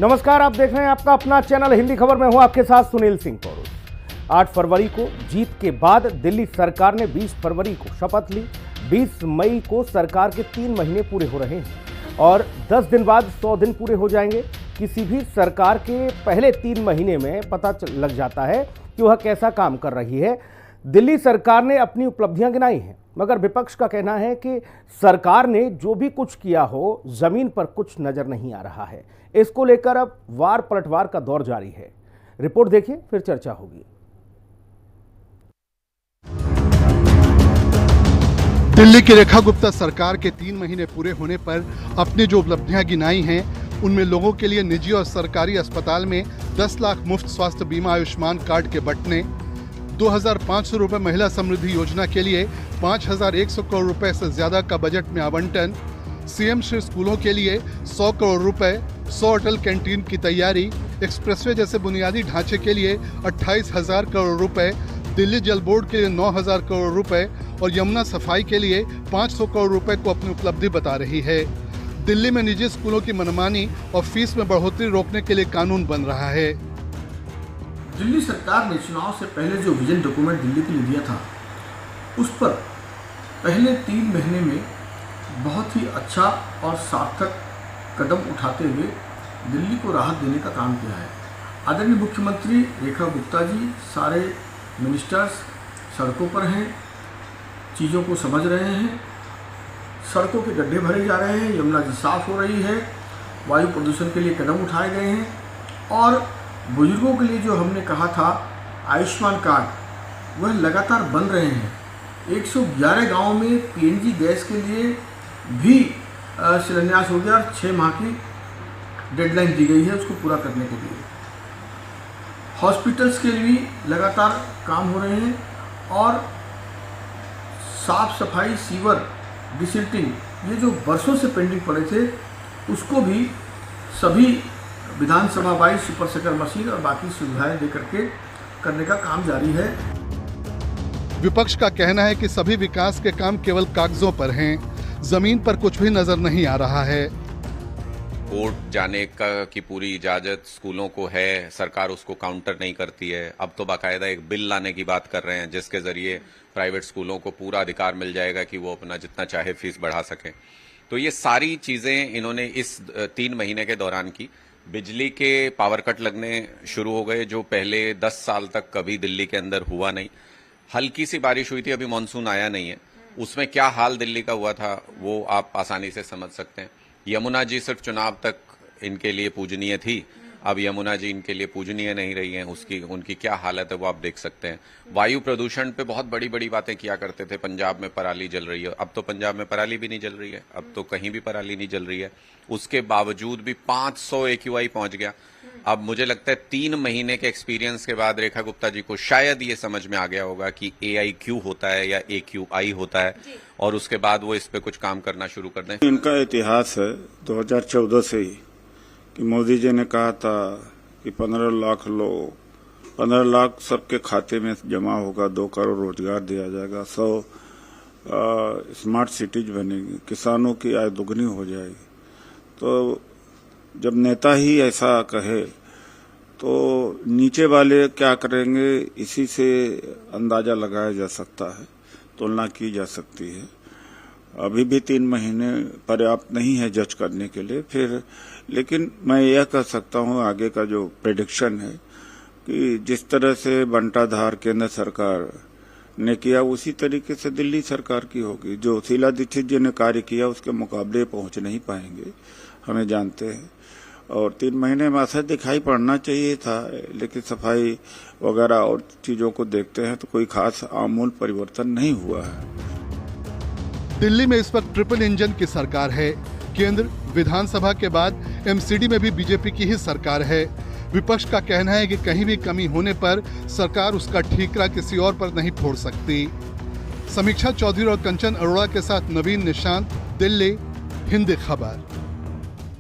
नमस्कार, आप देख रहे हैं आपका अपना चैनल हिंदी खबर में हूं आपके साथ सुनील सिंह पौरुष। 8 फरवरी को जीत के बाद दिल्ली सरकार ने 20 फरवरी को शपथ ली। 20 मई को सरकार के 3 महीने पूरे हो रहे हैं और 10 दिन बाद 100 दिन पूरे हो जाएंगे। किसी भी सरकार के पहले 3 महीने में पता लग जाता है कि वह कैसा काम कर रही है। दिल्ली सरकार ने अपनी उपलब्धियां गिनाई हैं, मगर विपक्ष का कहना है कि सरकार ने जो भी कुछ किया हो जमीन पर कुछ नजर नहीं आ रहा है। इसको लेकर अब वार पलटवार का दौर जारी है। रिपोर्ट देखिए, फिर चर्चा होगी। दिल्ली की रेखा गुप्ता सरकार के 3 महीने पूरे होने पर अपनी जो उपलब्धियां गिनाई हैं, उनमें लोगों के लिए निजी और सरकारी अस्पताल में 10 लाख मुफ्त स्वास्थ्य बीमा आयुष्मान कार्ड के बंटने, 2,500 रुपए महिला समृद्धि योजना के लिए 5,100 करोड़ रुपए से ज्यादा का बजट में आवंटन, सीएम श्री स्कूलों के लिए 100 करोड़ रुपए, 100 अटल कैंटीन की तैयारी, एक्सप्रेसवे जैसे बुनियादी ढांचे के लिए 28,000 करोड़ रुपए, दिल्ली जल बोर्ड के लिए 9,000 करोड़ रुपए और यमुना सफाई के लिए 500 करोड़ रुपए को अपनी उपलब्धि बता रही है। दिल्ली में निजी स्कूलों की मनमानी और फीस में बढ़ोतरी रोकने के लिए कानून बन रहा है। दिल्ली सरकार ने चुनाव से पहले जो विजन डॉक्यूमेंट दिल्ली के लिए दिया था, उस पर पहले 3 महीने में बहुत ही अच्छा और सार्थक कदम उठाते हुए दिल्ली को राहत देने का काम किया है। आदरणीय मुख्यमंत्री रेखा गुप्ता जी, सारे मिनिस्टर्स सड़कों पर हैं, चीज़ों को समझ रहे हैं, सड़कों के गड्ढे भरे जा रहे हैं, यमुना जी साफ हो रही है, वायु प्रदूषण के लिए कदम उठाए गए हैं और बुजुर्गों के लिए जो हमने कहा था आयुष्मान कार्ड, वह लगातार बन रहे हैं। 111 गाँव में पीएनजी गैस के लिए भी शिलान्यास हो गया और 6 माह की डेडलाइन दी गई है उसको पूरा करने के लिए। हॉस्पिटल्स के लिए लगातार काम हो रहे हैं और साफ सफाई, सीवर, डिसिल्टिंग, ये जो बरसों से पेंडिंग पड़े थे, उसको भी सभी विधानसभा वाइज सुपर सेकर मशीन और बाकी सुविधाएं देकर के करने का काम जारी है। विपक्ष का कहना है कि सभी विकास के काम केवल कागजों पर हैं, जमीन पर कुछ भी नजर नहीं आ रहा है। कोर्ट जाने का की पूरी इजाजत स्कूलों को है, सरकार उसको काउंटर नहीं करती है। अब तो बाकायदा एक बिल लाने की बात कर रहे हैं जिसके जरिए प्राइवेट स्कूलों को पूरा अधिकार मिल जाएगा कि वो अपना जितना चाहे फीस बढ़ा सकें। तो ये सारी चीजें इन्होंने इस 3 महीने के दौरान की। बिजली के पावर कट लगने शुरू हो गए जो पहले 10 साल तक कभी दिल्ली के अंदर हुआ नहीं। हल्की सी बारिश हुई थी, अभी मानसून आया नहीं है, उसमें क्या हाल दिल्ली का हुआ था वो आप आसानी से समझ सकते हैं। यमुना जी सिर्फ चुनाव तक इनके लिए पूजनीय थी, अब यमुना जी इनके लिए पूजनीय नहीं रही हैं, उनकी क्या हालत है वो आप देख सकते हैं। वायु प्रदूषण पे बहुत बड़ी बड़ी बातें किया करते थे, पंजाब में पराली जल रही है, अब तो पंजाब में पराली भी नहीं जल रही है, अब तो कहीं भी पराली नहीं जल रही है। उसके बावजूद भी 500 AQI पहुंच गया। अब मुझे लगता है 3 महीने के एक्सपीरियंस के बाद रेखा गुप्ता जी को शायद ये समझ में आ गया होगा कि AIQ होता है या AQI होता है और उसके बाद वो इस पे कुछ काम करना शुरू कर दें। इनका इतिहास है 2014 से ही कि मोदी जी ने कहा था कि 15 लाख लोग, 15 लाख सबके खाते में जमा होगा, 2 करोड़ रोजगार दिया जाएगा, 100 स्मार्ट सिटीज बनेगी, किसानों की आय दुगनी हो जाएगी। तो जब नेता ही ऐसा कहे तो नीचे वाले क्या करेंगे, इसी से अंदाजा लगाया जा सकता है, तुलना की जा सकती है। अभी भी 3 महीने पर्याप्त नहीं है जज करने के लिए फिर, लेकिन मैं यह कह सकता हूं आगे का जो प्रेडिक्शन है कि जिस तरह से बंटाधार केंद्र सरकार ने किया उसी तरीके से दिल्ली सरकार की होगी। जो शीला दीक्षित जी ने कार्य किया उसके मुकाबले पहुंच नहीं पाएंगे, हमें जानते हैं। और 3 महीने में असर दिखाई पड़ना चाहिए था, लेकिन सफाई वगैरह और चीजों को देखते हैं तो कोई खास आमूल परिवर्तन नहीं हुआ है। दिल्ली में इस वक्त ट्रिपल इंजन की सरकार है। केंद्र, विधानसभा के बाद MCD में भी बीजेपी की ही सरकार है। विपक्ष का कहना है कि कहीं भी कमी होने पर सरकार उसका ठीकरा किसी और पर नहीं फोड़ सकती। समीक्षा चौधरी और कंचन अरोड़ा के साथ नवीन निशांत, दिल्ली, हिंदी खबर।